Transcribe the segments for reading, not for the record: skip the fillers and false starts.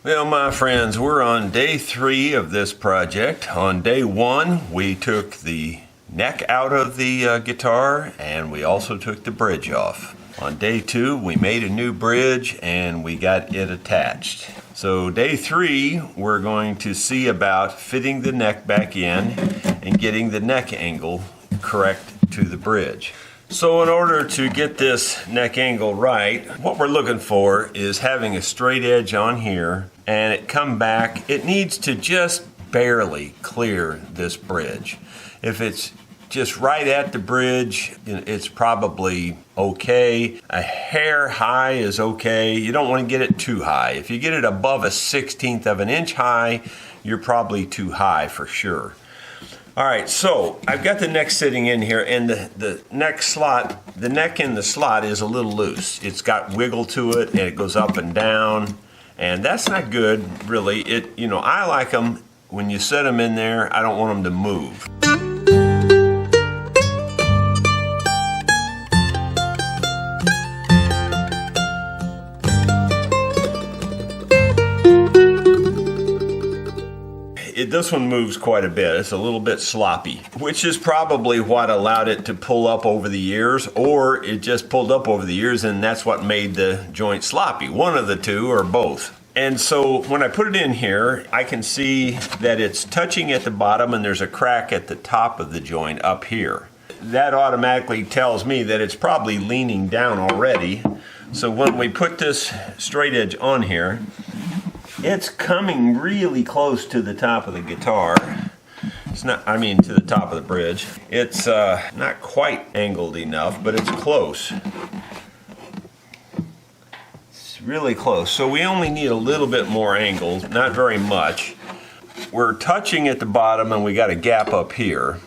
Well, my friends, we're on day 3 of this project. On day 1, we took the neck out of the guitar, and we also took the bridge off. On day 2, we made a new bridge and we got it attached. So day 3, we're going to see about fitting the neck back in and getting the neck angle correct to the bridge. So in order to get this neck angle right, what we're looking for is having a straight edge on here and it come back. It needs to just barely clear this bridge. If it's just right at the bridge, it's probably okay. A hair high is okay. You don't want to get it too high. If you get it above a 1/16 of an inch high, you're probably too high for sure. All right, so I've got the neck sitting in here, and the neck in the slot is a little loose. It's got wiggle to it, and it goes up and down, and that's not good, really. I like them when you set them in there. I don't want them to move. This one moves quite a bit. It's a little bit sloppy, which is probably what allowed it to pull up over the years, or it just pulled up over the years and that's what made the joint sloppy. One of the two or both. And so when I put it in here, I can see that it's touching at the bottom and there's a crack at the top of the joint up here. That automatically tells me that it's probably leaning down already. So when we put this straight edge on here, it's coming really close to the top of the guitar. It's not, to the top of the bridge. It's not quite angled enough, but it's close. It's really close. So we only need a little bit more angle, not very much. We're touching at the bottom and we got a gap up here.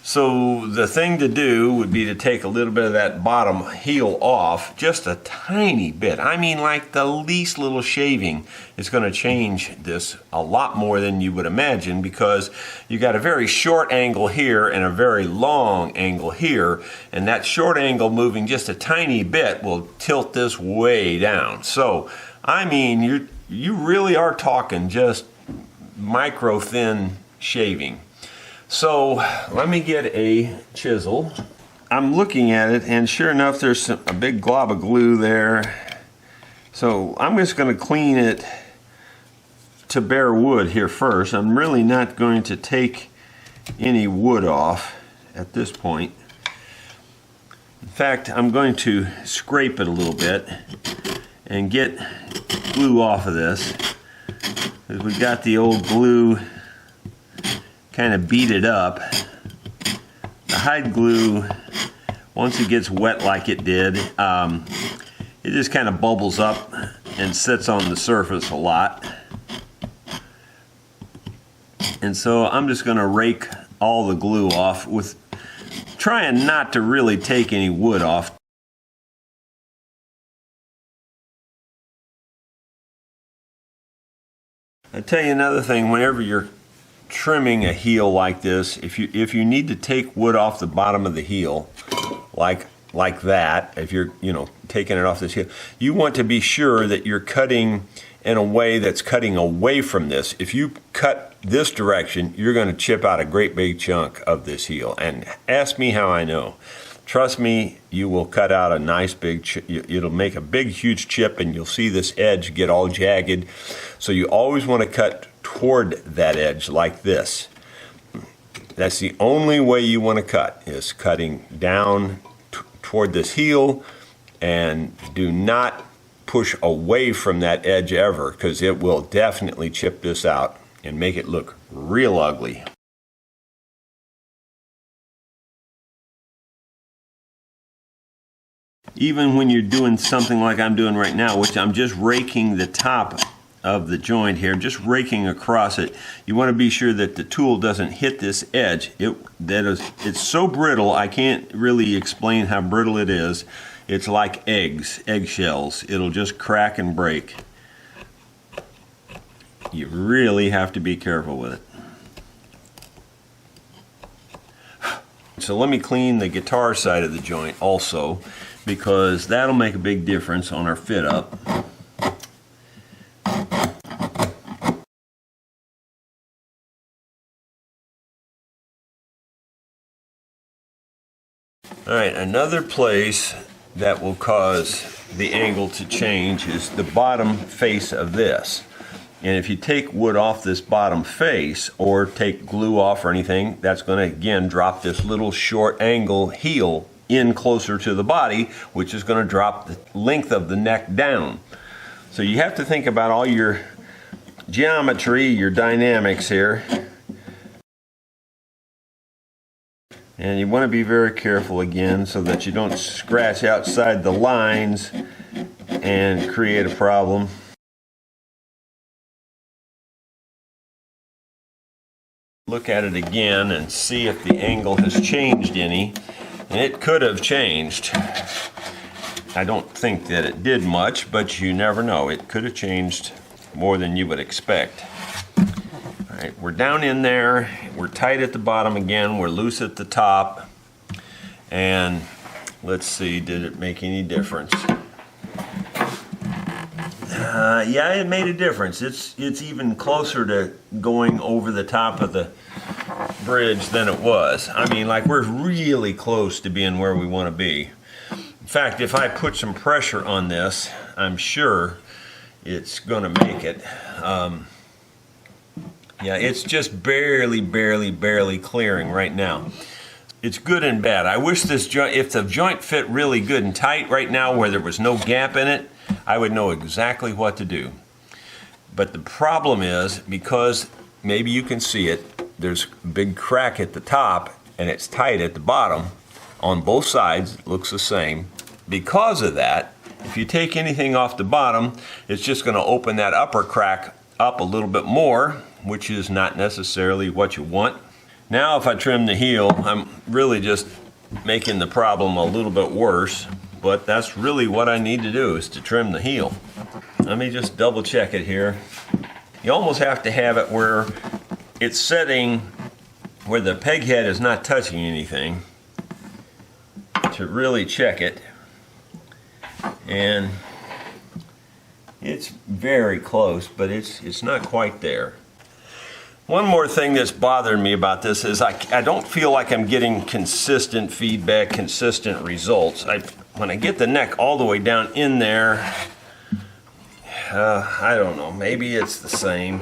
So the thing to do would be to take a little bit of that bottom heel off, just a tiny bit. Like the least little shaving is going to change this a lot more than you would imagine, because you got a very short angle here and a very long angle here, and that short angle moving just a tiny bit will tilt this way down. So, you really are talking just micro thin shaving. So let me get a chisel. I'm looking at it and sure enough there's a big glob of glue there. So I'm just going to clean it to bare wood here first. I'm really not going to take any wood off at this point. In fact, I'm going to scrape it a little bit and get glue off of this, because we got the old glue kind of beat it up. The hide glue, once it gets wet like it did, it just kind of bubbles up and sits on the surface a lot. And so I'm just going to rake all the glue off, with trying not to really take any wood off. I'll tell you another thing, whenever you're trimming a heel like this, if you need to take wood off the bottom of the heel, like that, if you're taking it off this heel, you want to be sure that you're cutting in a way that's cutting away from this. If you cut this direction, you're going to chip out a great big chunk of this heel. And ask me how I know. Trust me, you will cut out a nice big it'll make a big huge chip, and you'll see this edge get all jagged. So you always want to cut toward that edge like this. That's the only way you want to cut, is cutting down toward this heel, and do not push away from that edge ever, because it will definitely chip this out and make it look real ugly. Even when you're doing something like I'm doing right now, which I'm just raking the top of the joint here, just raking across it, you want to be sure that the tool doesn't hit this edge. It's so brittle, I can't really explain how brittle it is. It's like eggshells. It'll just crack and break. You really have to be careful with it. So let me clean the guitar side of the joint also, because that'll make a big difference on our fit up. All right, another place that will cause the angle to change is the bottom face of this. And if you take wood off this bottom face or take glue off or anything, that's going to again drop this little short angle heel in closer to the body, which is going to drop the length of the neck down. So you have to think about all your geometry, your dynamics here. And you want to be very careful again so that you don't scratch outside the lines and create a problem. Look at it again and see if the angle has changed any. And it could have changed. I don't think that it did much, but you never know. It could have changed more than you would expect. All right, we're down in there. We're tight at the bottom again. We're loose at the top. And let's see, did it make any difference? Yeah, it made a difference. It's even closer to going over the top of the bridge than it was. I mean, like, we're really close to being where we want to be. In fact, if I put some pressure on this, I'm sure it's going to make it. Yeah, it's just barely clearing right now. It's good and bad. I wish this joint, if the joint fit really good and tight right now where there was no gap in it, I would know exactly what to do. But the problem is, because maybe you can see it, there's a big crack at the top and it's tight at the bottom. On both sides, it looks the same. Because of that, if you take anything off the bottom, it's just going to open that upper crack up a little bit more, which is not necessarily what you want. Now if I trim the heel, I'm really just making the problem a little bit worse, but that's really what I need to do, is to trim the heel. Let me just double check it here. You almost have to have it where it's setting where the peg head is not touching anything to really check it. And it's very close, but it's not quite there. One more thing that's bothering me about this is I don't feel like I'm getting consistent feedback, consistent results. When I get the neck all the way down in there, I don't know, maybe it's the same.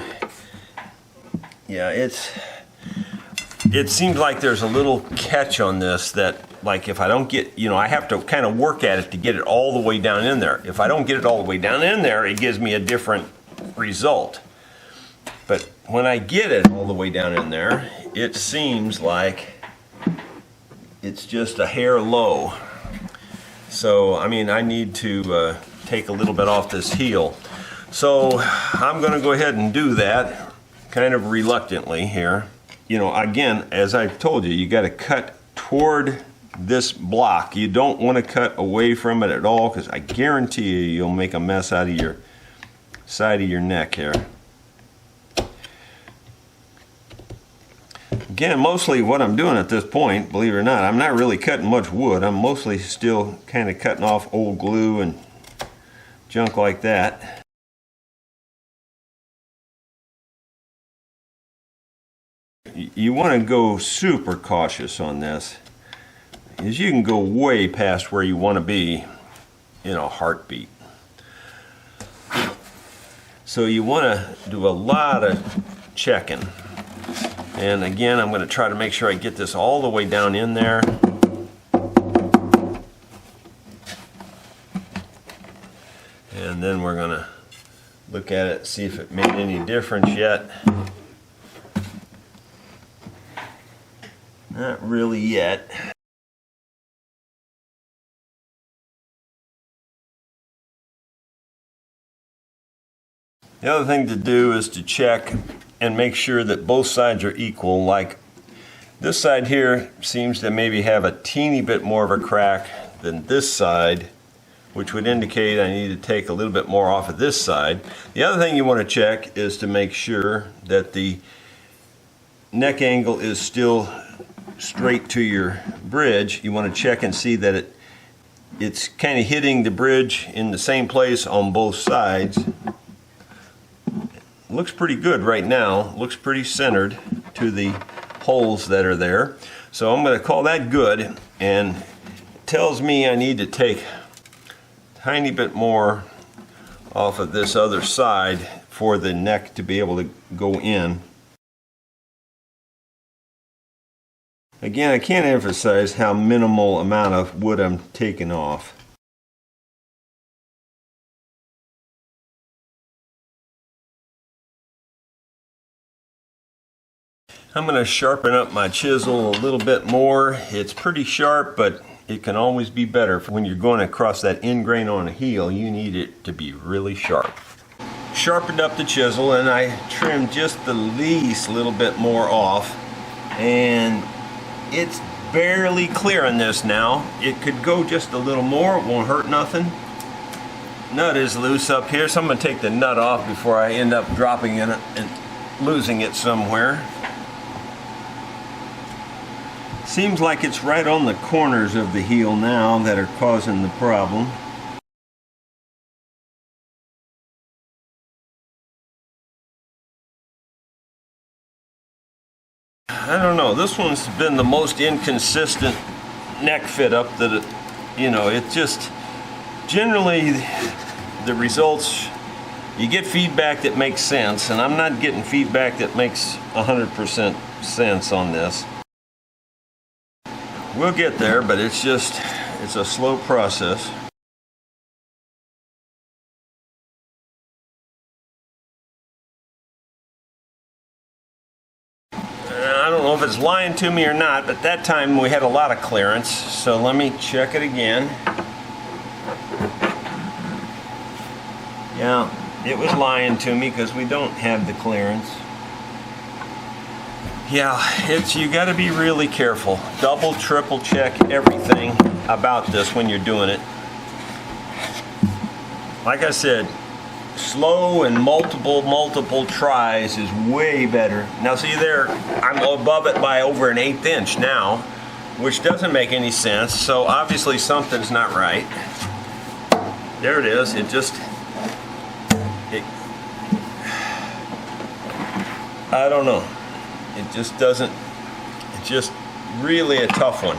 Yeah, it seems like there's a little catch on this that, like, if I don't get, I have to kind of work at it to get it all the way down in there. If I don't get it all the way down in there, it gives me a different result. But when I get it all the way down in there, it seems like it's just a hair low. So, I mean, I need to take a little bit off this heel. So I'm going to go ahead and do that, kind of reluctantly here. Again, as I've told you, you got to cut toward this block. You don't want to cut away from it at all, because I guarantee you'll make a mess out of your side of your neck here. Again, mostly what I'm doing at this point, believe it or not, I'm not really cutting much wood. I'm mostly still kind of cutting off old glue and junk like that. You want to go super cautious on this, because you can go way past where you want to be in a heartbeat. So you want to do a lot of checking. And again, I'm going to try to make sure I get this all the way down in there. And then we're going to look at it, see if it made any difference yet. Not really yet. The other thing to do is to check and make sure that both sides are equal. Like this side here seems to maybe have a teeny bit more of a crack than this side, which would indicate I need to take a little bit more off of this side. The other thing you want to check is to make sure that the neck angle is still straight to your bridge. You want to check and see that it's kind of hitting the bridge in the same place on both sides. Looks pretty good right now. Looks pretty centered to the holes that are there. So I'm going to call that good, and tells me I need to take a tiny bit more off of this other side for the neck to be able to go in. Again, I can't emphasize how minimal amount of wood I'm taking off. I'm going to sharpen up my chisel a little bit more. It's pretty sharp, but it can always be better. When you're going across that end grain on a heel, you need it to be really sharp. Sharpened up the chisel, and I trimmed just the least little bit more off, and it's barely clearing this now. It could go just a little more, it won't hurt nothing. Nut is loose up here, so I'm going to take the nut off before I end up dropping it and losing it somewhere. Seems like it's right on the corners of the heel now that are causing the problem. I don't know, this one's been the most inconsistent neck fit up that it just, generally the results, you get feedback that makes sense, and I'm not getting feedback that makes 100% sense on this. We'll get there, but it's a slow process. I don't know if it's lying to me or not, but that time we had a lot of clearance, so let me check it again. Yeah, it was lying to me because we don't have the clearance. Yeah, you got to be really careful. Double, triple check everything about this when you're doing it. Like I said, slow and multiple tries is way better. Now see there, I'm above it by over 1/8 inch now, which doesn't make any sense. So obviously something's not right. There it is. I don't know. It just doesn't, it's just really a tough one.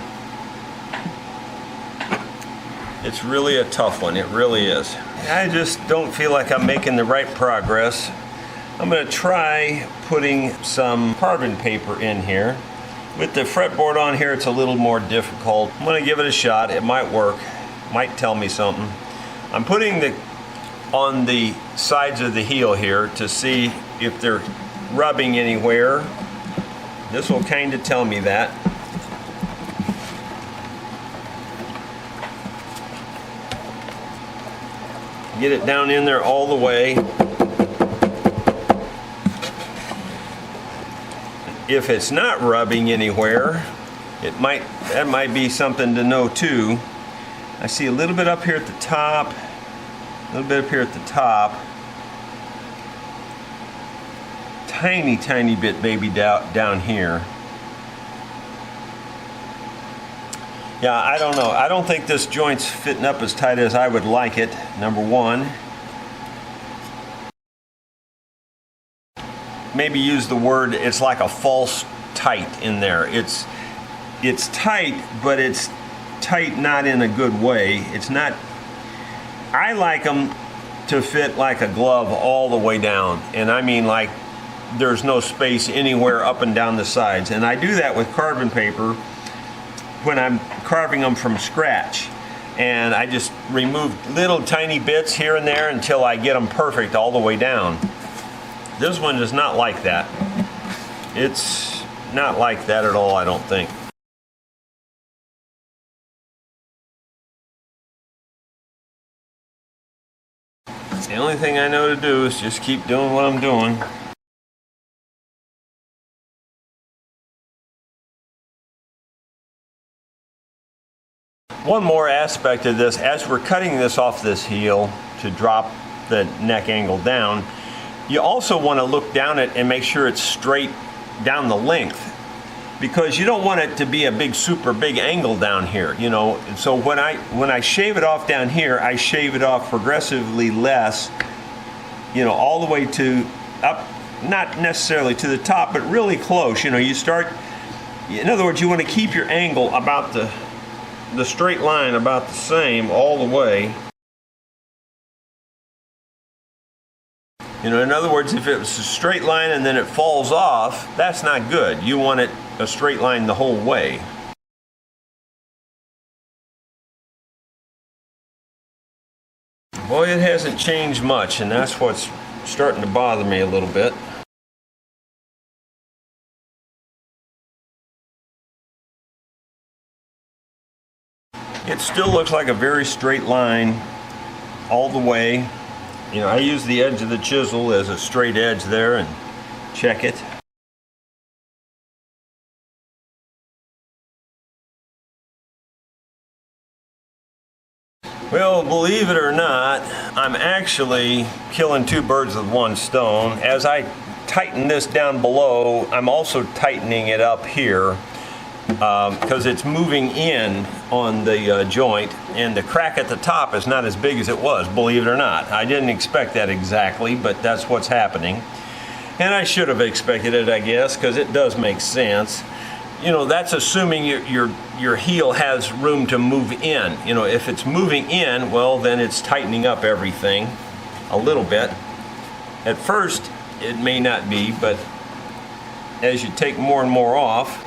It's really a tough one, it really is. I just don't feel like I'm making the right progress. I'm going to try putting some carbon paper in here. With the fretboard on here, it's a little more difficult. I'm going to give it a shot, it might work, might tell me something. I'm putting on the sides of the heel here to see if they're rubbing anywhere. This will kind of tell me that. Get it down in there all the way. If it's not rubbing anywhere, that might be something to know too. I see a little bit up here at the top, a little bit up here at the top. Tiny bit maybe down here. Yeah, I don't know. I don't think this joint's fitting up as tight as I would like it, number one. Maybe use the word, it's like a false tight in there. It's tight, but it's tight not in a good way. It's not, I like them to fit like a glove all the way down. And I mean like there's no space anywhere up and down the sides. And I do that with carbon paper when I'm carving them from scratch. And I just remove little tiny bits here and there until I get them perfect all the way down. This one is not like that. It's not like that at all, I don't think. The only thing I know to do is just keep doing what I'm doing. One more aspect of this, as we're cutting this off this heel to drop the neck angle down, you also want to look down it and make sure it's straight down the length, because you don't want it to be a big, super big angle down here, you know. And so when I shave it off down here, I shave it off progressively less, you know, all the way to up, not necessarily to the top, but really close. You know, you start, in other words, you want to keep your angle about the the straight line about the same all the way. You know, in other words, if it was a straight line and then it falls off, that's not good. You want it a straight line the whole way. Boy, it hasn't changed much, and that's what's starting to bother me a little bit. It still looks like a very straight line all the way. You know, I use the edge of the chisel as a straight edge there and check it. Well, believe it or not, I'm actually killing two birds with one stone. As I tighten this down below, I'm also tightening it up here because it's moving in on the joint, and the crack at the top is not as big as it was, believe it or not. I didn't expect that exactly, but that's what's happening. And I should have expected it, I guess, because it does make sense. You know, that's assuming your heel has room to move in. You know, if it's moving in, well, then it's tightening up everything a little bit. At first, it may not be, but as you take more and more off,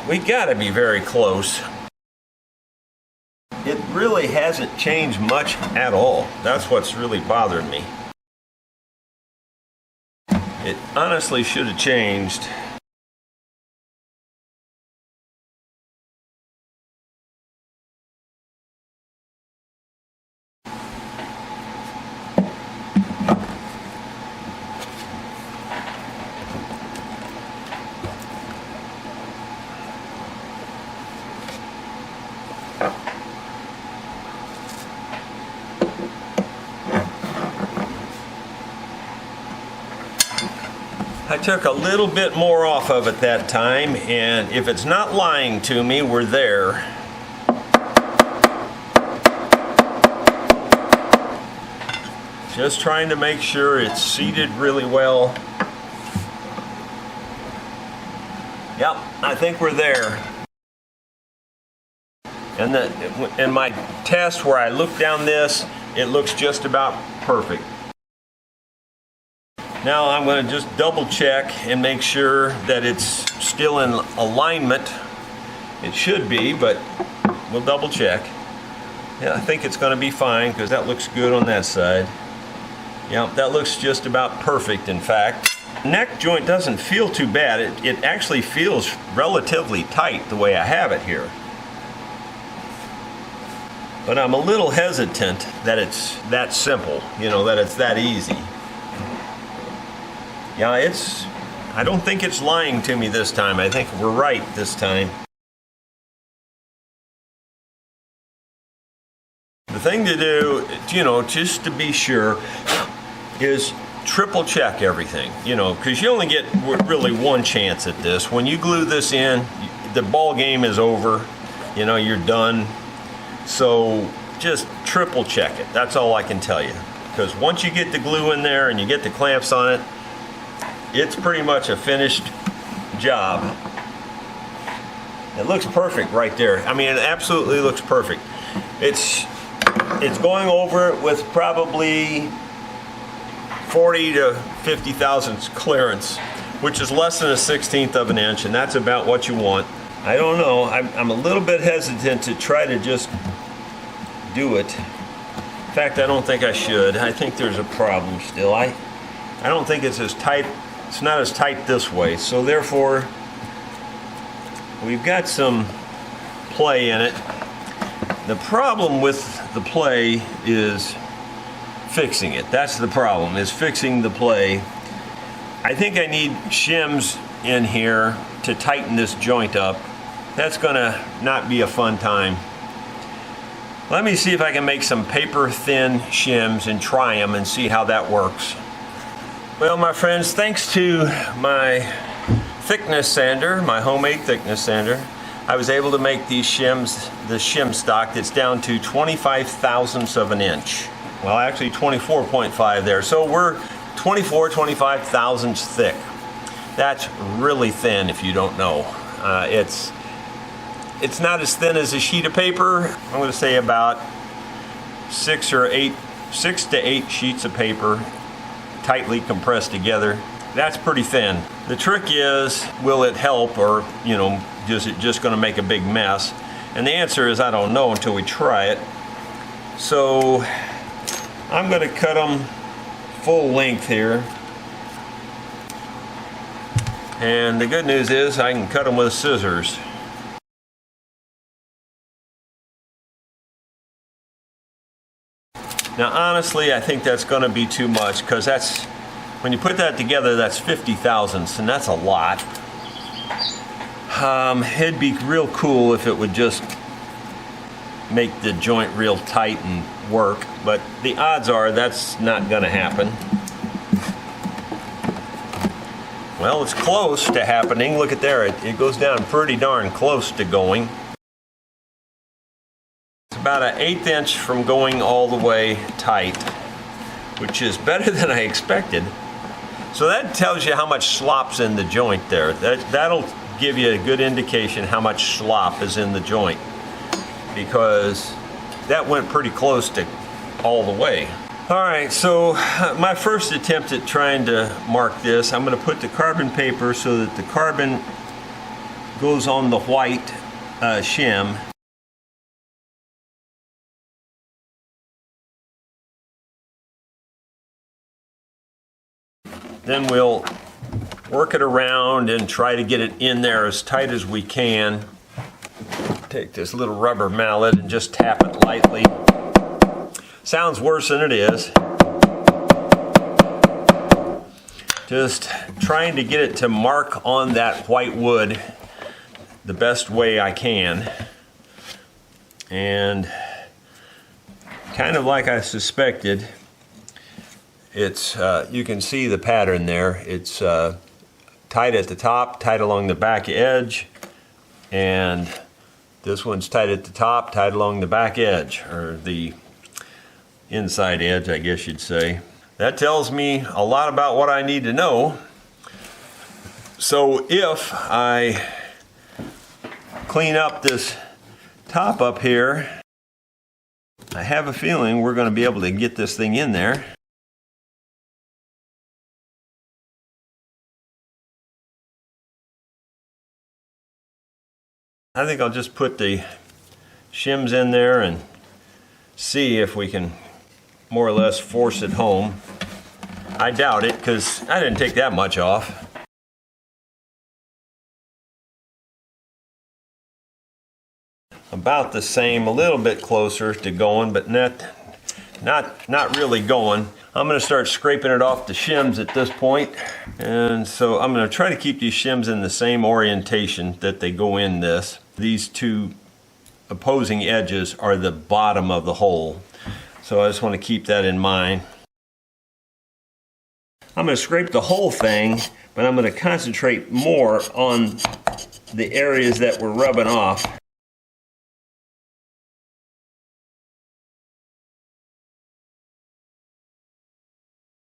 we gotta be very close. It really hasn't changed much at all. That's what's really bothered me. It honestly should have changed. I took a little bit more off of it that time, and if it's not lying to me, we're there. Just trying to make sure it's seated really well. Yep, I think we're there. And in my test where I look down this, it looks just about perfect. Now I'm going to just double check and make sure that it's still in alignment. It should be, but we'll double check. Yeah, I think it's going to be fine because that looks good on that side. Yeah, that looks just about perfect, in fact. Neck joint doesn't feel too bad. It actually feels relatively tight the way I have it here. But I'm a little hesitant that it's that simple, you know, that it's that easy. Yeah, I don't think it's lying to me this time. I think we're right this time. The thing to do, you know, just to be sure, is triple check everything, you know, because you only get really one chance at this. When you glue this in, the ball game is over, you know, you're done. So just triple check it. That's all I can tell you. Because once you get the glue in there and you get the clamps on it, it's pretty much a finished job. It looks perfect right there. I mean, it absolutely looks perfect. It's going over it with probably 40 to 50 thousandths clearance, which is less than 1/16 of an inch, and that's about what you want. I don't know. I'm a little bit hesitant to try to just do it. In fact, I don't think I should. I think there's a problem still. I don't think it's as tight. It's not as tight this way, so therefore we've got some play in it. The problem with the play is fixing it. That's the problem, is fixing the play. I think I need shims in here to tighten this joint up. That's gonna not be a fun time. Let me see if I can make some paper thin shims and try them and see how that works. Well, my friends, thanks to my thickness sander, my homemade thickness sander, I was able to make these shims, the shim stock that's down to 25 thousandths of an inch. Well, actually 24.5 there. So we're 25 thousandths thick. That's really thin if you don't know. It's not as thin as a sheet of paper. I'm going to say about 6 to 8 sheets of paper tightly compressed together. That's pretty thin. The trick is, will it help, or is it just going to make a big mess? And the answer is I don't know until we try it. So I'm going to cut them full length here. And the good news is I can cut them with scissors. Now honestly, I think that's going to be too much, because when you put that together, that's 50 thousandths, and that's a lot. It'd be real cool if it would just make the joint real tight and work, but the odds are that's not going to happen. Well, it's close to happening. Look at there, it goes down pretty darn close to going. It's about an 1/8 inch from going all the way tight, which is better than I expected. So that tells you how much slop's in the joint there. That'll give you a good indication how much slop is in the joint, because that went pretty close to all the way. All right, so my first attempt at trying to mark this, I'm going to put the carbon paper so that the carbon goes on the white shim. Then we'll work it around and try to get it in there as tight as we can. Take this little rubber mallet and just tap it lightly. Sounds worse than it is. Just trying to get it to mark on that white wood the best way I can. And kind of like I suspected, it's you can see the pattern there. It's tight at the top, tight along the back edge, and this one's tight at the top, tight along the back edge, or the inside edge, I guess you'd say. That tells me a lot about what I need to know. So if I clean up this top up here, I have a feeling we're going to be able to get this thing in there. I think I'll just put the shims in there and see if we can more or less force it home. I doubt it, because I didn't take that much off. About the same, a little bit closer to going, but not really going. I'm going to start scraping it off the shims at this point. And so I'm going to try to keep these shims in the same orientation that they go in this. These two opposing edges are the bottom of the hole. So I just want to keep that in mind. I'm going to scrape the whole thing, but I'm going to concentrate more on the areas that we're rubbing off.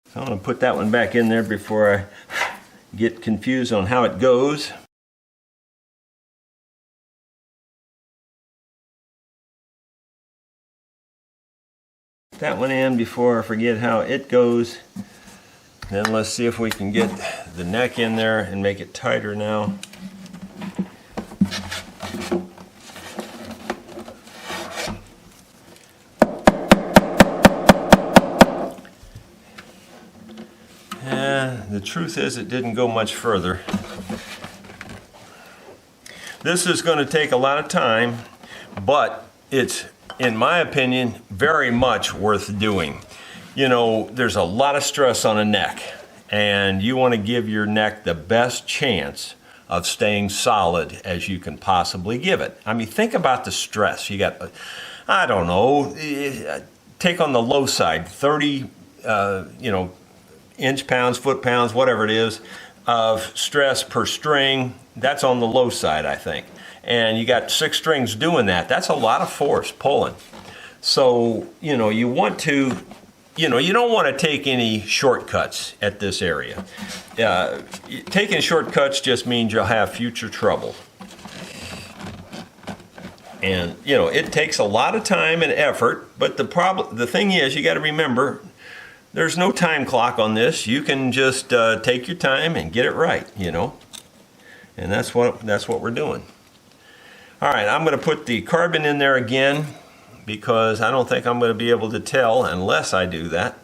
So I'm going to put that one back in there before I get confused on how it goes. That one in before I forget how it goes. Then let's see if we can get the neck in there and make it tighter now. And the truth is, it didn't go much further. This is going to take a lot of time, but it's, in my opinion, very much worth doing. You know, there's a lot of stress on a neck, and you want to give your neck the best chance of staying solid as you can possibly give it. I mean, think about the stress. You got, I don't know, take on the low side, 30, inch pounds, foot pounds, whatever it is, of stress per string. That's on the low side, I think. And you got 6 strings doing that. That's a lot of force pulling. So, you want to, you don't want to take any shortcuts at this area. Taking shortcuts just means you'll have future trouble. And you know, it takes a lot of time and effort, but the thing is, you got to remember, there's no time clock on this. You can just take your time and get it right, you know. And that's what we're doing. All right, I'm going to put the carbon in there again because I don't think I'm going to be able to tell unless I do that.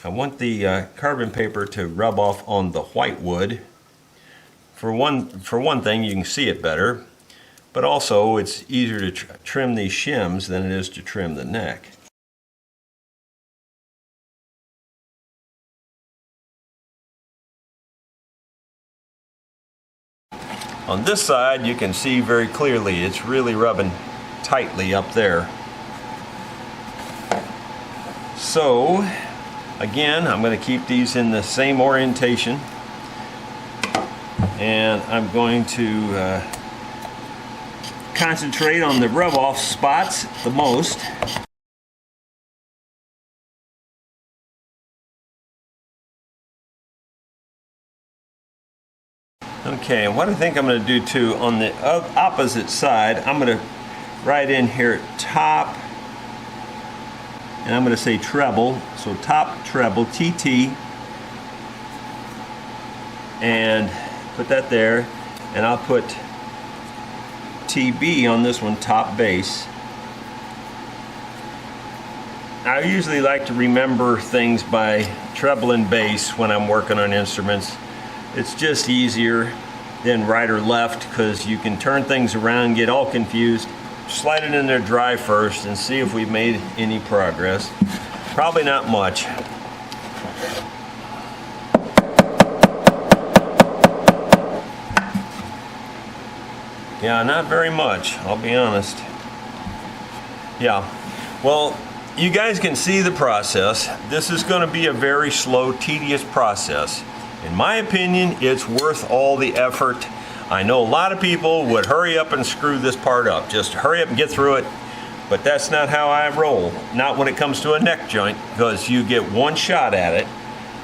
I want the carbon paper to rub off on the white wood. For one thing, you can see it better, but also it's easier to trim these shims than it is to trim the neck. On this side, you can see very clearly it's really rubbing tightly up there. So, again, I'm going to keep these in the same orientation, and I'm going to concentrate on the rub-off spots the most. Okay, and what I think I'm going to do too, on the opposite side, I'm going to write in here top, and I'm going to say treble, so top treble, TT, and put that there, and I'll put TB on this one, top bass. I usually like to remember things by treble and bass when I'm working on instruments. It's just easier than right or left because you can turn things around, get all confused. Slide it in there dry first and see if we've made any progress. Probably not much. Yeah, not very much, I'll be honest. Yeah, well, you guys can see the process. This is going to be a very slow, tedious process. In my opinion, it's worth all the effort. I know a lot of people would hurry up and screw this part up. Just hurry up and get through it. But that's not how I roll. Not when it comes to a neck joint, because you get one shot at it,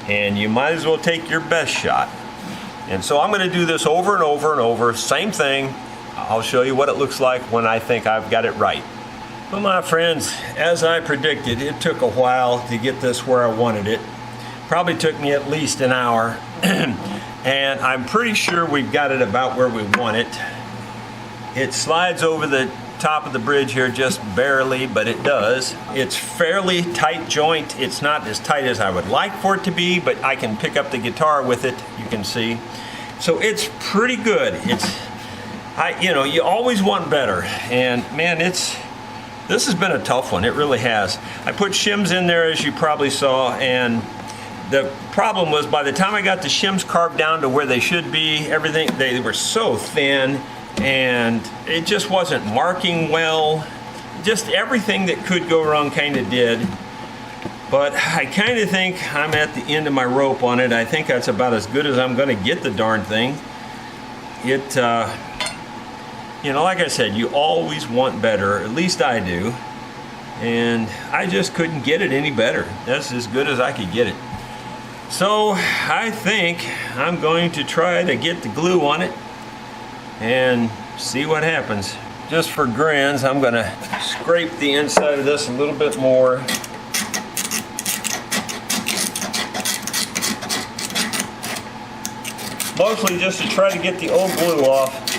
and you might as well take your best shot. And so I'm going to do this over and over and over. Same thing. I'll show you what it looks like when I think I've got it right. Well, my friends, as I predicted, it took a while to get this where I wanted it. Probably took me at least an hour. And I'm pretty sure we've got it about where we want it. It slides over the top of the bridge here just barely, but it does. It's fairly tight joint. It's not as tight as I would like for it to be, but I can pick up the guitar with it, you can see. So it's pretty good. You know, you always want better. And man, this has been a tough one. It really has. I put shims in there, as you probably saw, and the problem was by the time I got the shims carved down to where they should be, they were so thin, and it just wasn't marking well. Just everything that could go wrong kind of did. But I kind of think I'm at the end of my rope on it. I think that's about as good as I'm going to get the darn thing. You know, like I said, you always want better. At least I do. And I just couldn't get it any better. That's as good as I could get it. So I think I'm going to try to get the glue on it and see what happens. Just for grins, I'm going to scrape the inside of this a little bit more. Mostly just to try to get the old glue off.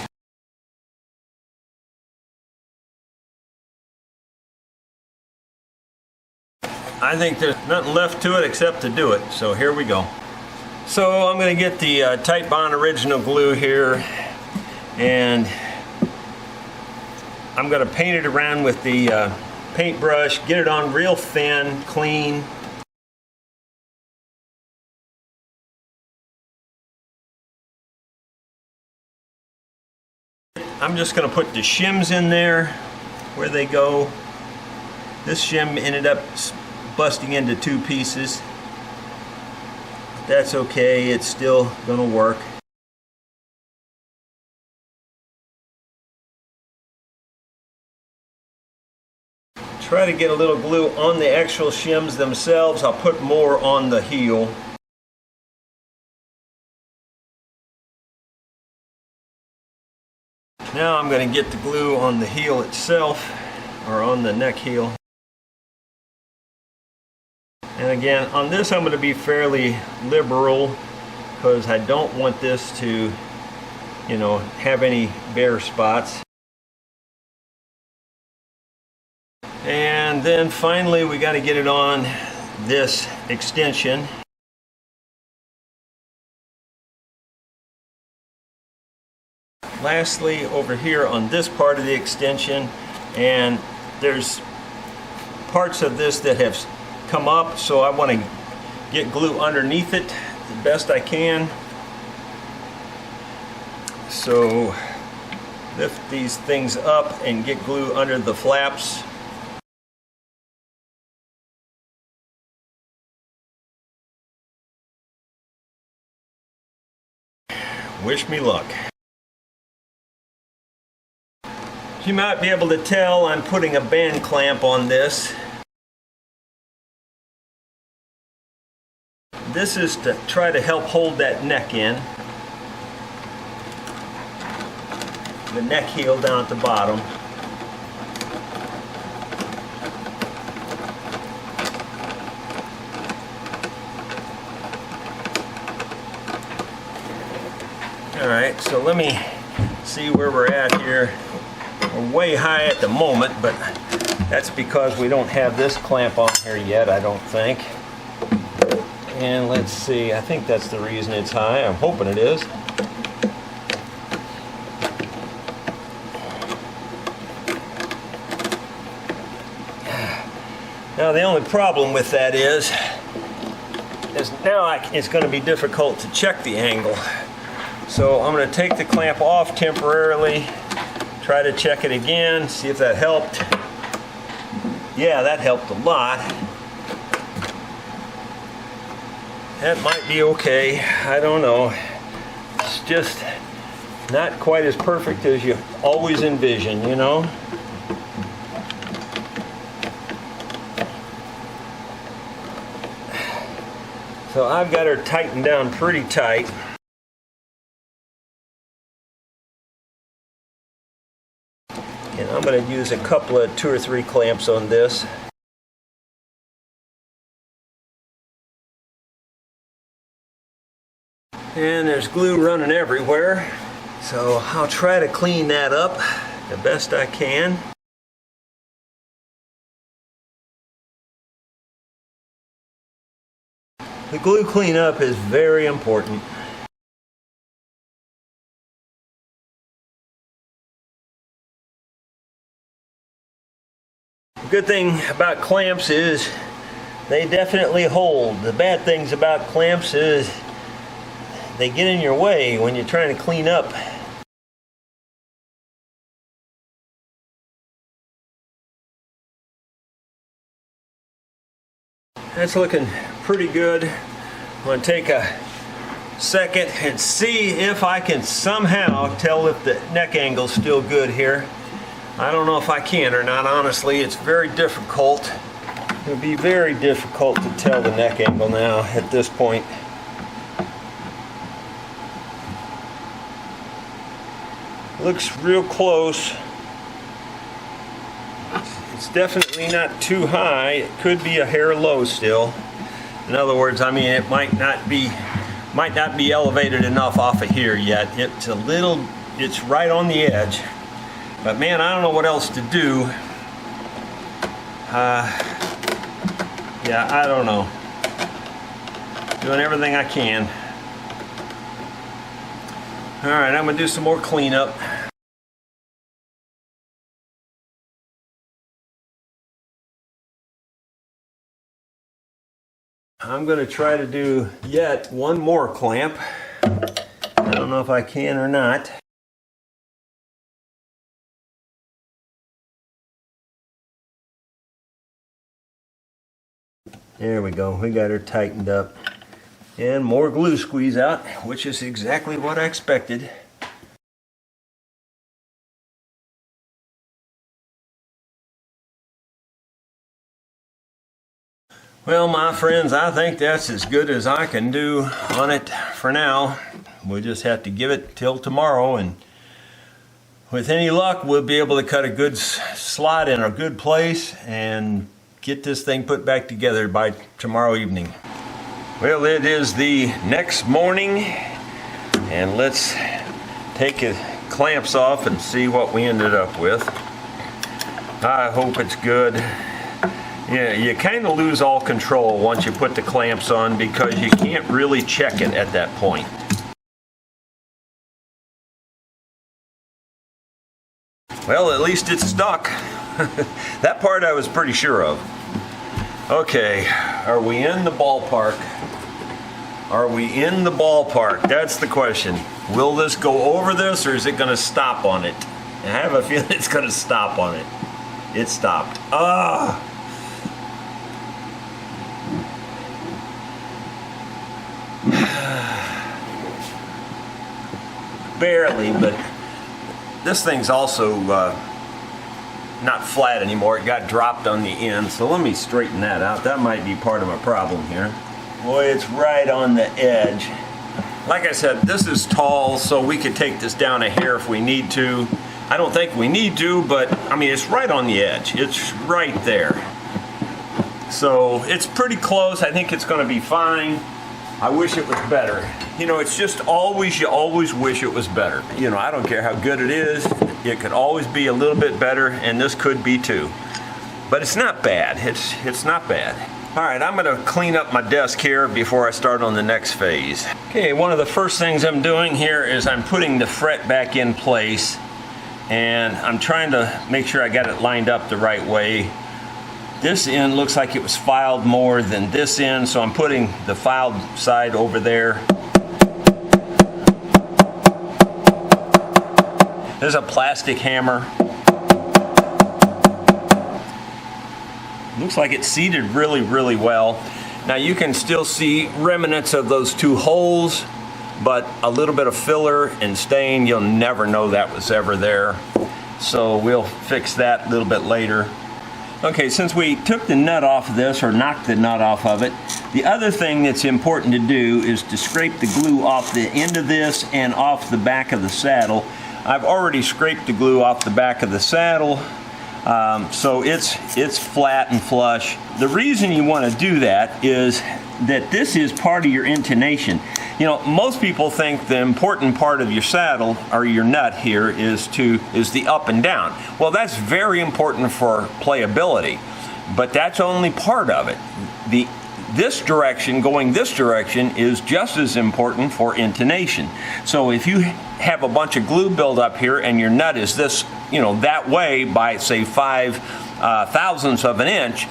I think there's nothing left to it except to do it, so here we go. So I'm going to get the Tight Bond original glue here, and I'm going to paint it around with the paintbrush, get it on real thin, clean. I'm just going to put the shims in there where they go. This shim ended up busting into two pieces. That's okay, it's still gonna work. Try to get a little glue on the actual shims themselves. I'll put more on the heel. Now I'm going to get the glue on the heel itself, or on the neck heel. And again, on this I'm going to be fairly liberal because I don't want this to, you know, have any bare spots. And then finally we got to get it on this extension. Lastly, over here on this part of the extension, and there's parts of this that have come up, so I want to get glue underneath it the best I can. So lift these things up and get glue under the flaps. Wish me luck. You might be able to tell I'm putting a band clamp on this. This is to try to help hold that neck in. The neck heel down at the bottom. Alright, so let me see where we're at here. We're way high at the moment, but that's because we don't have this clamp on here yet, I don't think. And let's see, I think that's the reason it's high. I'm hoping it is. Now the only problem with that is now it's going to be difficult to check the angle. So I'm going to take the clamp off temporarily, try to check it again, see if that helped. Yeah, that helped a lot. That might be okay, I don't know. It's just not quite as perfect as you always envision, you know? So I've got her tightened down pretty tight. And I'm going to use a couple of 2 or 3 clamps on this. And there's glue running everywhere, so I'll try to clean that up the best I can. The glue cleanup is very important. The good thing about clamps is they definitely hold. The bad things about clamps is they get in your way when you're trying to clean up. That's looking pretty good. I'm going to take a second and see if I can somehow tell if the neck angle's still good here. I don't know if I can or not, honestly. It's very difficult. It would be very difficult to tell the neck angle now at this point. Looks real close. It's definitely not too high. It could be a hair low still. In other words, I mean, it might not be elevated enough off of here yet. It's right on the edge. But man, I don't know what else to do. Yeah, I don't know. Doing everything I can. All right, I'm gonna do some more cleanup. I'm going to try to do yet one more clamp. I don't know if I can or not. There we go. We got her tightened up. And more glue squeeze out, which is exactly what I expected. Well, my friends, I think that's as good as I can do on it for now. We'll just have to give it till tomorrow, and with any luck, we'll be able to cut a good slot in a good place and get this thing put back together by tomorrow evening. Well, it is the next morning, and let's take the clamps off and see what we ended up with. I hope it's good. Yeah, you kind of lose all control once you put the clamps on because you can't really check it at that point. Well, at least it's stuck. That part I was pretty sure of. Okay, are we in the ballpark? Are we in the ballpark? That's the question. Will this go over this, or is it going to stop on it? I have a feeling it's going to stop on it. It stopped. Ah! Barely, but this thing's also not flat anymore. It got dropped on the end, so let me straighten that out. That might be part of my problem here. Boy, it's right on the edge. Like I said, this is tall, so we could take this down a hair if we need to. I don't think we need to, but I mean, it's right on the edge. It's right there. So it's pretty close. I think it's going to be fine. I wish it was better. You know, it's just always, you always wish it was better. You know, I don't care how good it is. It could always be a little bit better, and this could be too. But it's not bad. It's not bad. All right, I'm going to clean up my desk here before I start on the next phase. Okay, one of the first things I'm doing here is I'm putting the fret back in place, and I'm trying to make sure I got it lined up the right way. This end looks like it was filed more than this end, so I'm putting the filed side over there. There's a plastic hammer. Looks like it's seated really, really well. Now you can still see remnants of those two holes, but a little bit of filler and stain, you'll never know that was ever there. So we'll fix that a little bit later. Okay, since we took the nut off of this, or knocked the nut off of it, the other thing that's important to do is to scrape the glue off the end of this and off the back of the saddle. I've already scraped the glue off the back of the saddle, so it's flat and flush. The reason you want to do that is that this is part of your intonation. You know, most people think the important part of your saddle, or your nut here, is the up and down. Well, that's very important for playability, but that's only part of it. This direction, going this direction, is just as important for intonation. So if you have a bunch of glue build up here and your nut is this, you know, that way by say 5 thousandths of an inch,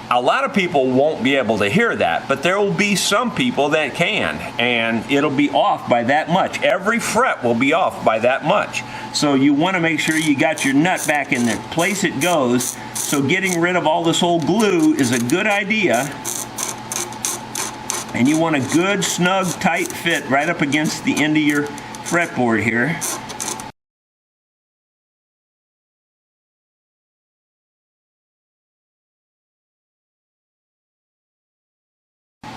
a lot of people won't be able to hear that, but there will be some people that can, and it'll be off by that much. Every fret will be off by that much. So you want to make sure you got your nut back in the place it goes. So getting rid of all this old glue is a good idea. And you want a good, snug, tight fit right up against the end of your fretboard here.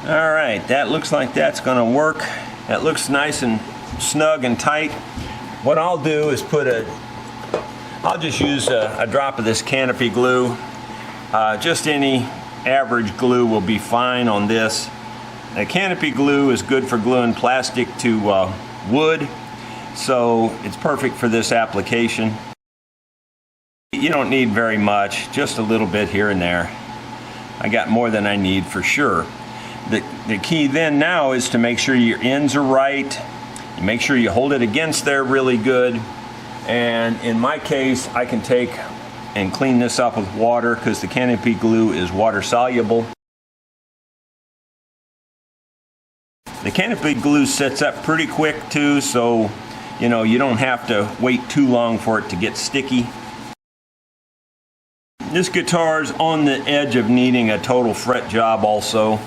All right, that looks like that's going to work. That looks nice and snug and tight. What I'll do is I'll just use a drop of this canopy glue. Just any average glue will be fine on this. The canopy glue is good for gluing plastic to wood, so it's perfect for this application. You don't need very much, just a little bit here and there. I got more than I need for sure. The key then now is to make sure your ends are right. You make sure you hold it against there really good. And in my case, I can take and clean this up with water because the canopy glue is water soluble. The canopy glue sets up pretty quick too, so you know you don't have to wait too long for it to get sticky. This guitar is on the edge of needing a total fret job also.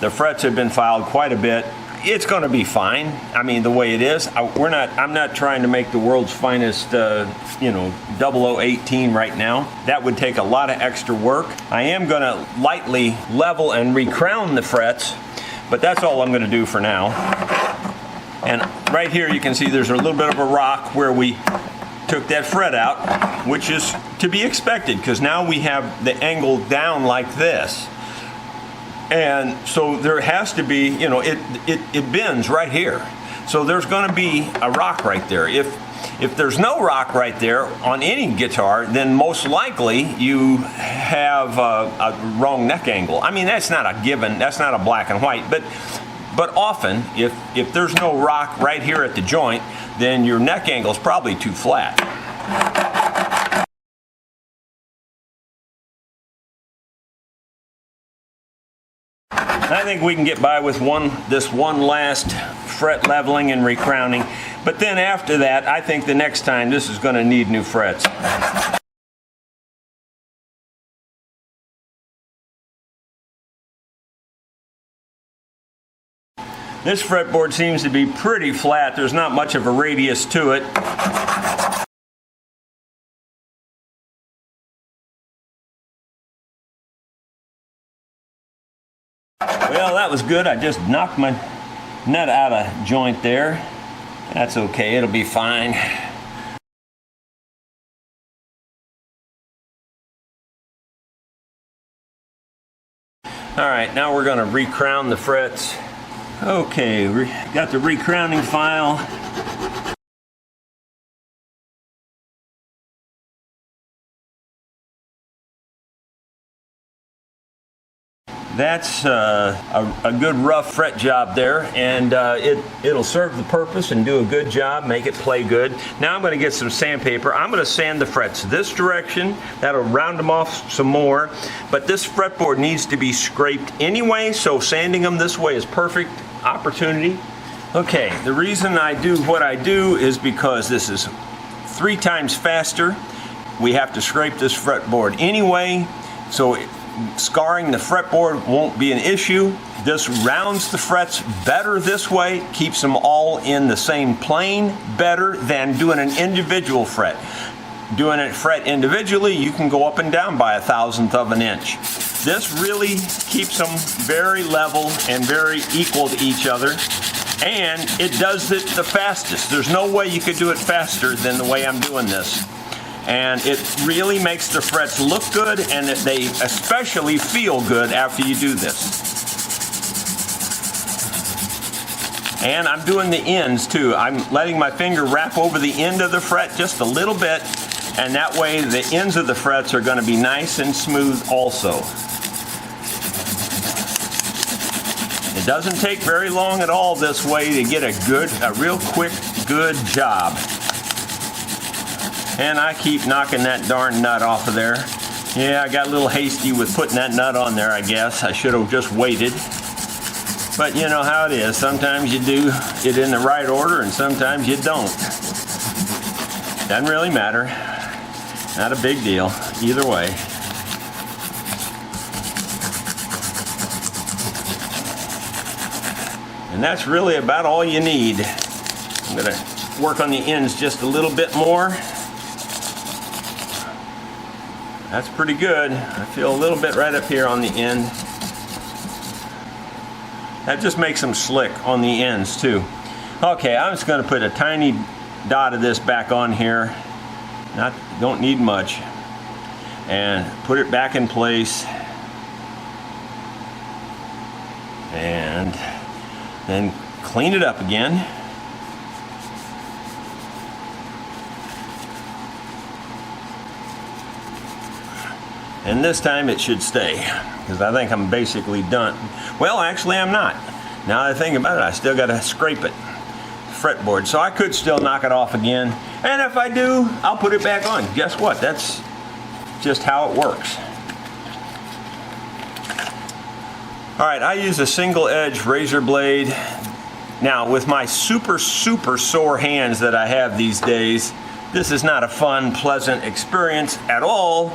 The frets have been filed quite a bit. It's going to be fine. I mean, the way it is. I'm not trying to make the world's finest, you know, 0018 right now. That would take a lot of extra work. I am going to lightly level and recrown the frets, but that's all I'm going to do for now. And right here you can see there's a little bit of a rock where we took that fret out, which is to be expected because now we have the angle down like this. And so there has to be, you know, it bends right here. So there's going to be a rock right there. If there's no rock right there on any guitar, then most likely you have a wrong neck angle. I mean, that's not a given, that's not a black and white, but often if there's no rock right here at the joint, then your neck angle is probably too flat. I think we can get by with this one last fret leveling and recrowning, but then after that, I think the next time this is going to need new frets. This fretboard seems to be pretty flat. There's not much of a radius to it. Well, that was good. I just knocked my nut out of joint there. That's okay, it'll be fine. All right, now we're going to recrown the frets. Okay, we got the recrowning file. That's a good rough fret job there, and it'll serve the purpose and do a good job, make it play good. Now I'm going to get some sandpaper. I'm going to sand the frets this direction. That'll round them off some more, but this fretboard needs to be scraped anyway, so sanding them this way is perfect opportunity. Okay, the reason I do what I do is because this is 3 times faster. We have to scrape this fretboard anyway, so scarring the fretboard won't be an issue. This rounds the frets better this way, keeps them all in the same plane better than doing an individual fret. Doing it fret individually, you can go up and down by 1/1000th of an inch. This really keeps them very level and very equal to each other, and it does it the fastest. There's no way you could do it faster than the way I'm doing this. And it really makes the frets look good, and they especially feel good after you do this. And I'm doing the ends too. I'm letting my finger wrap over the end of the fret just a little bit, and that way the ends of the frets are going to be nice and smooth also. It doesn't take very long at all this way to get a real quick, good job. And I keep knocking that darn nut off of there. Yeah, I got a little hasty with putting that nut on there, I guess. I should have just waited. But you know how it is. Sometimes you do it in the right order and sometimes you don't. Doesn't really matter. Not a big deal, either way. And that's really about all you need. I'm going to work on the ends just a little bit more. That's pretty good. I feel a little bit right up here on the end. That just makes them slick on the ends too. Okay, I'm just going to put a tiny dot of this back on here. Don't need much. And put it back in place. And then clean it up again. And this time it should stay, because I think I'm basically done. Well, actually I'm not. Now that I think about it, I still got to scrape it, fretboard. So I could still knock it off again. And if I do, I'll put it back on. Guess what? That's just how it works. All right, I use a single edge razor blade. Now with my super sore hands that I have these days, this is not a fun, pleasant experience at all.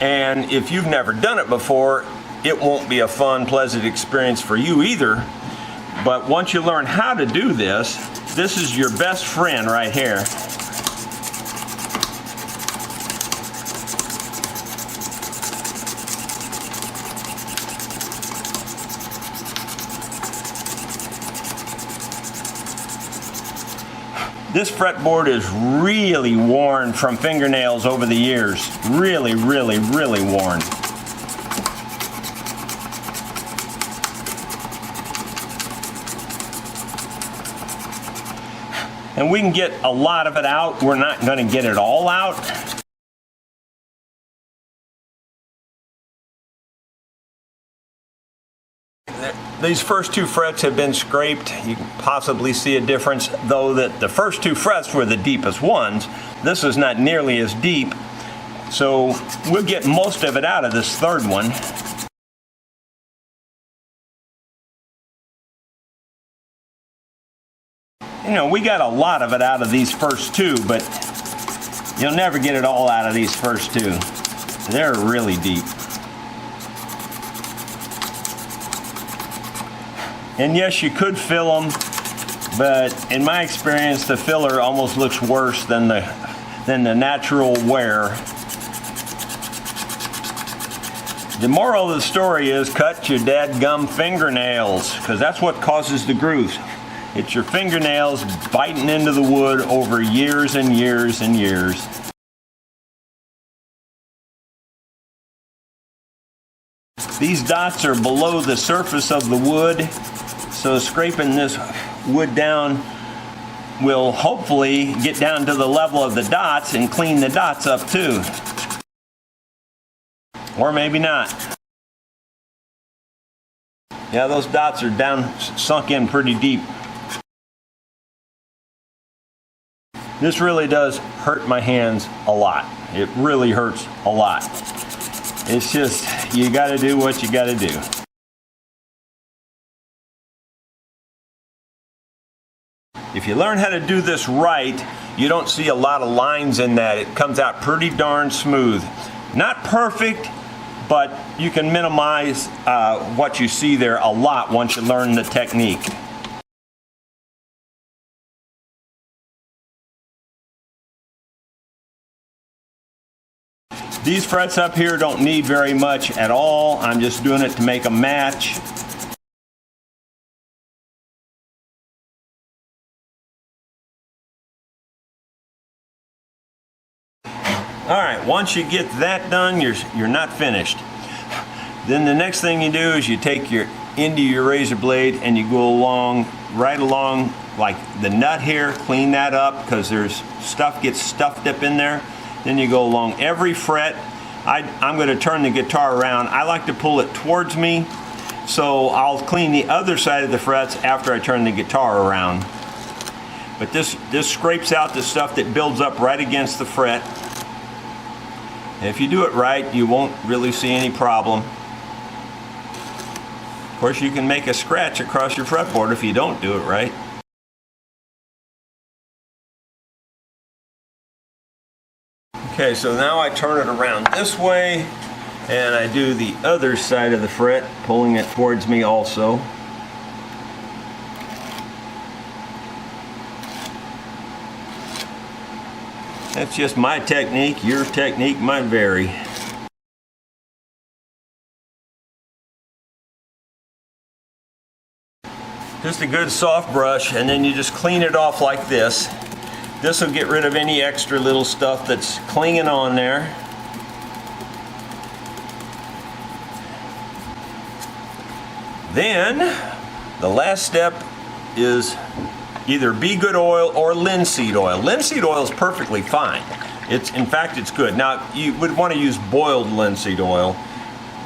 And if you've never done it before, it won't be a fun, pleasant experience for you either. But once you learn how to do this, this is your best friend right here. This fretboard is really worn from fingernails over the years. Really, really, really worn. And we can get a lot of it out. We're not going to get it all out. These first two frets have been scraped. You can possibly see a difference, though that the first two frets were the deepest ones. This is not nearly as deep, so we'll get most of it out of this third one. You know, we got a lot of it out of these first two, but you'll never get it all out of these first two. They're really deep. And yes, you could fill them, but in my experience, the filler almost looks worse than the natural wear. The moral of the story is cut your dadgum fingernails, because that's what causes the grooves. It's your fingernails biting into the wood over years and years and years. These dots are below the surface of the wood, so scraping this wood down will hopefully get down to the level of the dots and clean the dots up too. Or maybe not. Yeah, those dots are down, sunk in pretty deep. This really does hurt my hands a lot. It really hurts a lot. It's just, you gotta do what you gotta do. If you learn how to do this right, you don't see a lot of lines in that. It comes out pretty darn smooth. Not perfect, but you can minimize what you see there a lot once you learn the technique. These frets up here don't need very much at all. I'm just doing it to make a match. Alright, once you get that done, you're not finished. Then the next thing you do is you take your end of your razor blade and you go along, right along like the nut here, clean that up because there's stuff gets stuffed up in there. Then you go along every fret. I'm going to turn the guitar around. I like to pull it towards me, so I'll clean the other side of the frets after I turn the guitar around. But this scrapes out the stuff that builds up right against the fret. And if you do it right, you won't really see any problem. Of course, you can make a scratch across your fretboard if you don't do it right. Okay, so now I turn it around this way and I do the other side of the fret, pulling it towards me also. That's just my technique. Your technique might vary. Just a good soft brush, and then you just clean it off like this. This will get rid of any extra little stuff that's clinging on there. Then the last step is either Be Good oil or linseed oil. Linseed oil is perfectly fine. In fact, it's good. Now, you would want to use boiled linseed oil.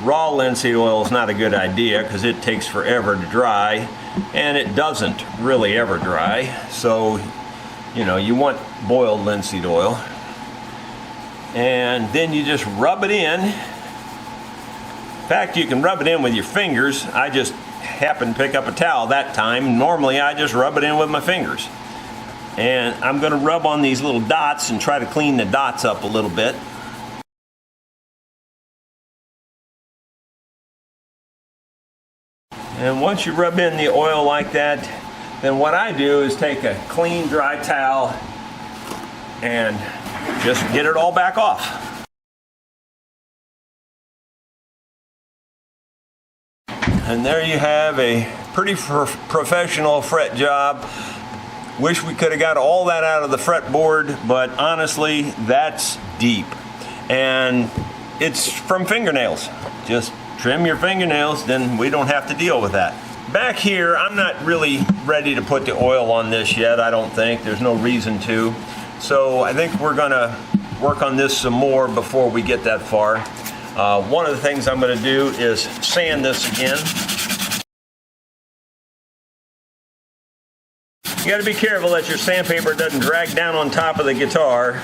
Raw linseed oil is not a good idea because it takes forever to dry, and it doesn't really ever dry. So, you know, you want boiled linseed oil. And then you just rub it in. In fact, you can rub it in with your fingers. I just happened to pick up a towel that time. Normally I just rub it in with my fingers. And I'm going to rub on these little dots and try to clean the dots up a little bit. And once you rub in the oil like that, then what I do is take a clean dry towel and just get it all back off. And there you have a pretty professional fret job Wish we could have got all that out of the fretboard, but honestly, that's deep. And it's from fingernails. Just trim your fingernails, then we don't have to deal with that. Back here, I'm not really ready to put the oil on this yet, I don't think. There's no reason to. So I think we're gonna work on this some more before we get that far. One of the things I'm gonna do is sand this again. You gotta be careful that your sandpaper doesn't drag down on top of the guitar.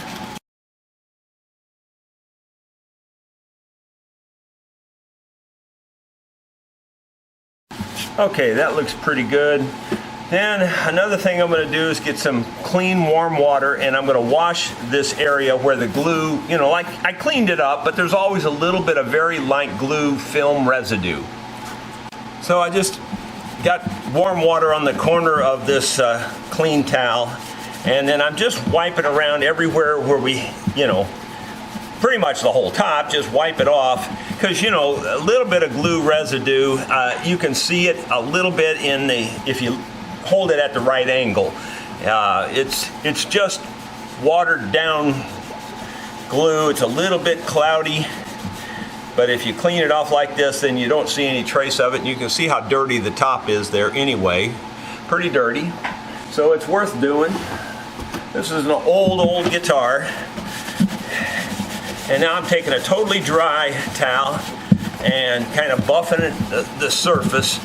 Okay, that looks pretty good. Then another thing I'm gonna do is get some clean warm water, and I'm gonna wash this area where the glue, you know, like I cleaned it up, but there's always a little bit of very light glue film residue. So I just got warm water on the corner of this clean towel, and then I'm just wiping around everywhere where we, you know, pretty much the whole top, just wipe it off, because, you know, a little bit of glue residue, you can see it a little bit in the, if you hold it at the right angle. It's just watered down glue. It's a little bit cloudy. But if you clean it off like this, then you don't see any trace of it. And you can see how dirty the top is there anyway. Pretty dirty. So it's worth doing. This is an old guitar. And now I'm taking a totally dry towel and kind of buffing the surface.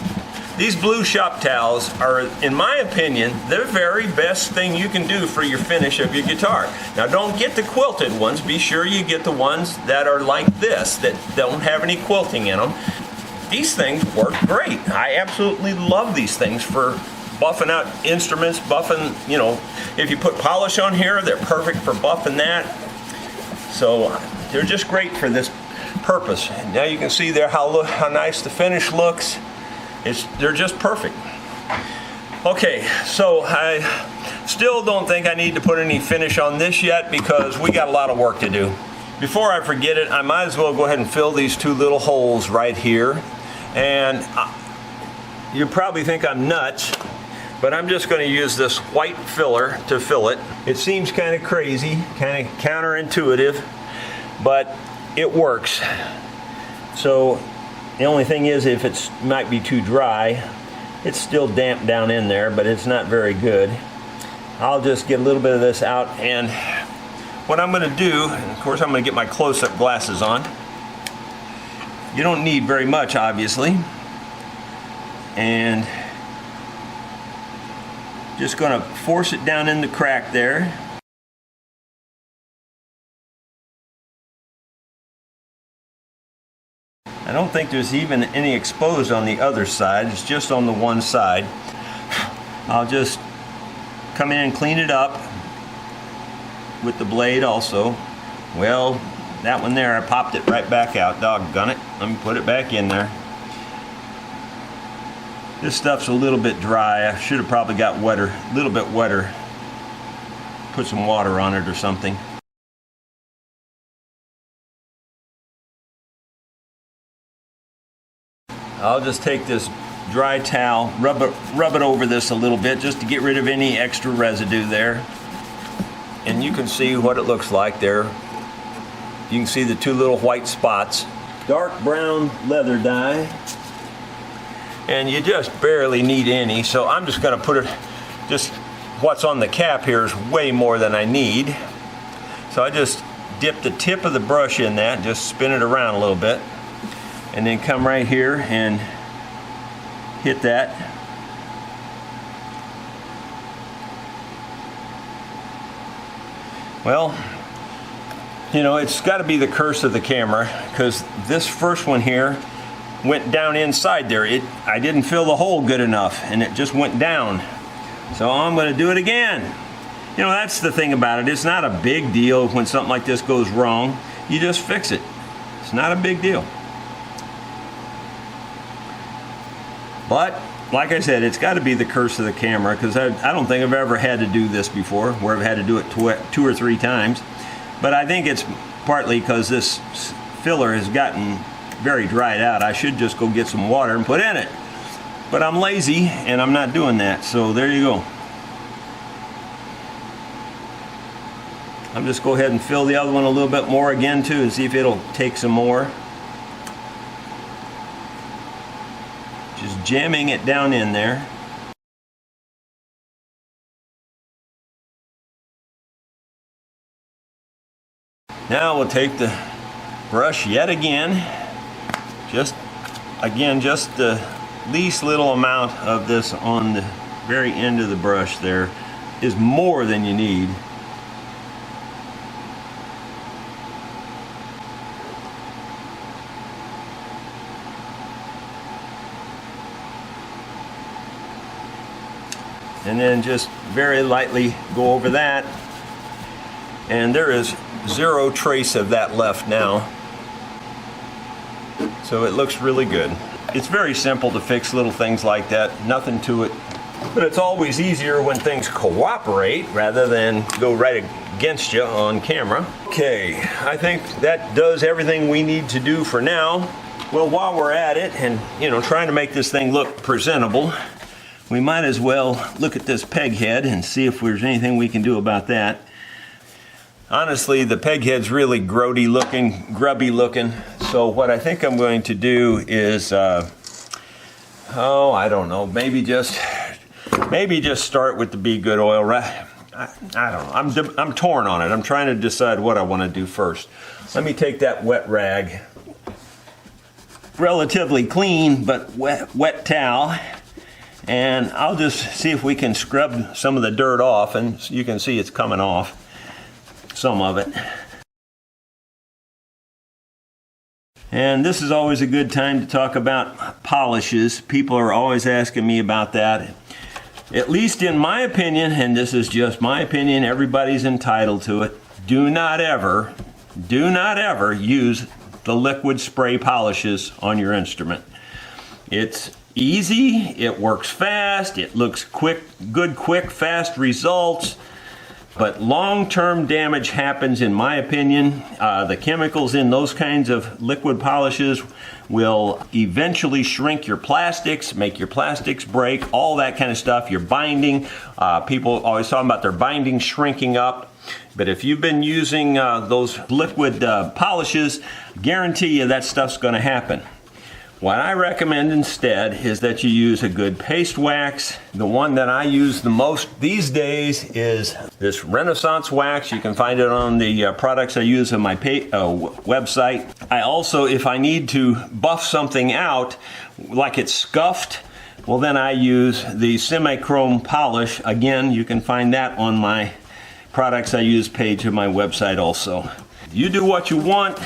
These blue shop towels are, in my opinion, the very best thing you can do for your finish of your guitar. Now don't get the quilted ones, be sure you get the ones that are like this, that don't have any quilting in them. These things work great. I absolutely love these things for buffing out instruments, buffing, you know, if you put polish on here, they're perfect for buffing that. So they're just great for this purpose. Now you can see there how nice the finish looks. They're just perfect. Okay, so I still don't think I need to put any finish on this yet because we got a lot of work to do. Before I forget it, I might as well go ahead and fill these two little holes right here. And you probably think I'm nuts, but I'm just going to use this white filler to fill it. It seems kind of crazy, kind of counterintuitive, but it works. So the only thing is, if it might be too dry, it's still damp down in there, but it's not very good. I'll just get a little bit of this out, and what I'm going to do, and of course I'm going to get my close-up glasses on. You don't need very much, obviously. And just going to force it down in the crack there. I don't think there's even any exposed on the other side, it's just on the one side. I'll just come in and clean it up with the blade also. Well, that one there, I popped it right back out, doggone it. Let me put it back in there. This stuff's a little bit dry. I should have probably got wetter, a little bit wetter. Put some water on it or something. I'll just take this dry towel, rub it over this a little bit just to get rid of any extra residue there. And you can see what it looks like there. You can see the two little white spots. Dark brown leather dye. And you just barely need any, so I'm just going to put it, just what's on the cap here is way more than I need. So I just dip the tip of the brush in that, just spin it around a little bit. And then come right here and hit that. Well, you know, it's got to be the curse of the camera, because this first one here went down inside there. I didn't fill the hole good enough, and it just went down. So I'm going to do it again. You know, that's the thing about it. It's not a big deal when something like this goes wrong. You just fix it. It's not a big deal. But, like I said, it's got to be the curse of the camera, because I don't think I've ever had to do this before, where I've had to do it 2 or 3 times. But I think it's partly because this filler has gotten very dried out. I should just go get some water and put in it. But I'm lazy, and I'm not doing that, so there you go. I'm just go ahead and fill the other one a little bit more again too, and see if it'll take some more. Just jamming it down in there. Now we'll take the brush yet again, just the least little amount of this on the very end of the brush there is more than you need. And then just very lightly go over that, and there is zero trace of that left now, so it looks really good. It's very simple to fix little things like that, nothing to it, but it's always easier when things cooperate rather than go right against you on camera. Okay, I think that does everything we need to do for now. Well, while we're at it and trying to make this thing look presentable, we might as well look at this peg head and see if there's anything we can do about that. Honestly, the peg head's really grody looking, grubby looking. So what I think I'm going to do is, I don't know, maybe just start with the Be Good oil. I don't know. I'm torn on it. I'm trying to decide what I want to do first. Let me take that wet rag, relatively clean but wet towel, and I'll just see if we can scrub some of the dirt off, and you can see it's coming off, some of it. And this is always a good time to talk about polishes. People are always asking me about that. At least in my opinion, and this is just my opinion, everybody's entitled to it, do not ever use the liquid spray polishes on your instrument. It's easy, it works fast, it looks quick, fast results, but long-term damage happens, in my opinion. The chemicals in those kinds of liquid polishes will eventually shrink your plastics, make your plastics break, all that kind of stuff. Your binding, people always talking about their binding shrinking up. But if you've been using those liquid polishes, guarantee you that stuff's going to happen. What I recommend instead is that you use a good paste wax. The one that I use the most these days is this Renaissance wax. You can find it on the products I use on my website. I also, if I need to buff something out, like it's scuffed, well then I use the semi-chrome polish. Again, you can find that on my products I use page of my website also. You do what you want.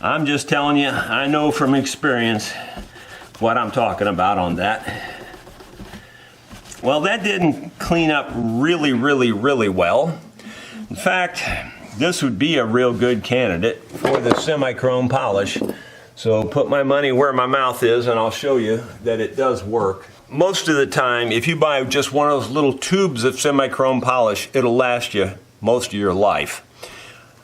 I'm just telling you, I know from experience what I'm talking about on that. Well, that didn't clean up really well. In fact, this would be a real good candidate for the semi-chrome polish. So put my money where my mouth is and I'll show you that it does work. Most of the time, if you buy just one of those little tubes of semi-chrome polish, it'll last you most of your life.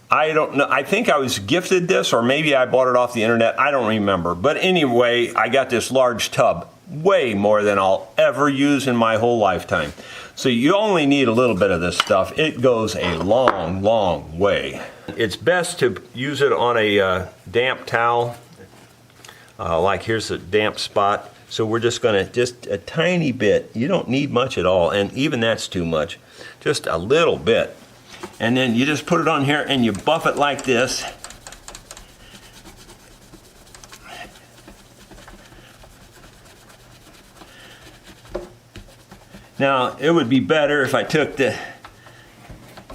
I don't know, I think I was gifted this, or maybe I bought it off the internet, I don't remember. But anyway, I got this large tub, way more than I'll ever use in my whole lifetime. So you only need a little bit of this stuff. It goes a long way. It's best to use it on a damp towel, like here's a damp spot. So we're just gonna, just a tiny bit, you don't need much at all, and even that's too much, just a little bit. And then you just put it on here and you buff it like this. Now, it would be better if I took the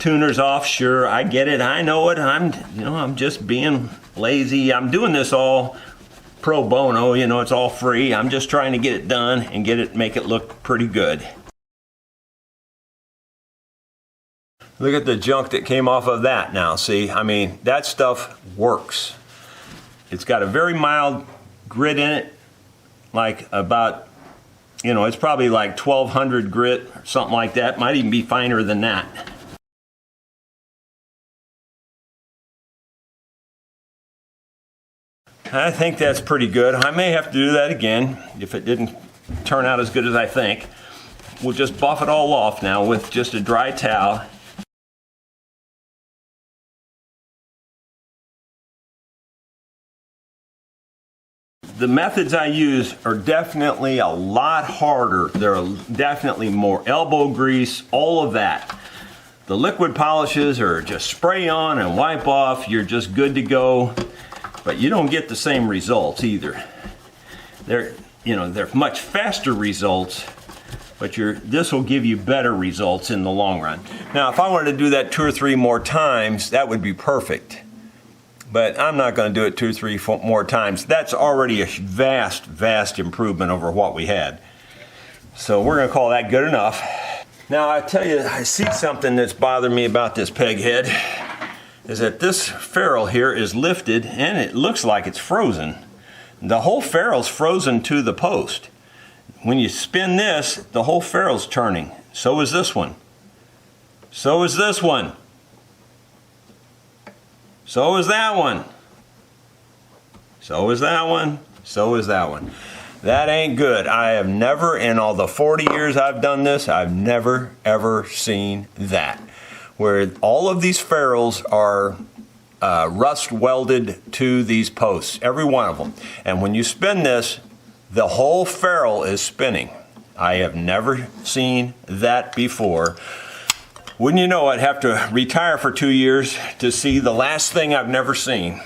tuners off. Sure, I get it, I know it. I'm just being lazy. I'm doing this all pro bono, it's all free. I'm just trying to get it done and make it look pretty good. Look at the junk that came off of that now, see? I mean, that stuff works. It's got a very mild grit in it, like about, it's probably like 1200 grit or something like that. Might even be finer than that. I think that's pretty good. I may have to do that again if it didn't turn out as good as I think. We'll just buff it all off now with just a dry towel. the methods I use are definitely a lot harder. They're definitely more elbow grease, all of that. The liquid polishes are just spray on and wipe off. You're just good to go, but you don't get the same results either. They're much faster results, but this will give you better results in the long run. Now, if I wanted to do that 2 or 3 more times, that would be perfect. But I'm not going to do it 2 or 3 more times. That's already a vast, vast improvement over what we had. So we're going to call that good enough. Now, I tell you, I see something that's bothering me about this Peghead, is that this ferrule here is lifted and it looks like it's frozen. The whole ferrule's frozen to the post. When you spin this, the whole ferrule's turning. So is this one. So is this one. So is that one. So is that one. So is that one. That ain't good. I have never, in all the 40 years I've done this, I've never ever seen that. Where all of these ferrules are rust welded to these posts, every one of them. And when you spin this, the whole ferrule is spinning. I have never seen that before. Wouldn't you know, I'd have to retire for 2 years to see the last thing I've never seen.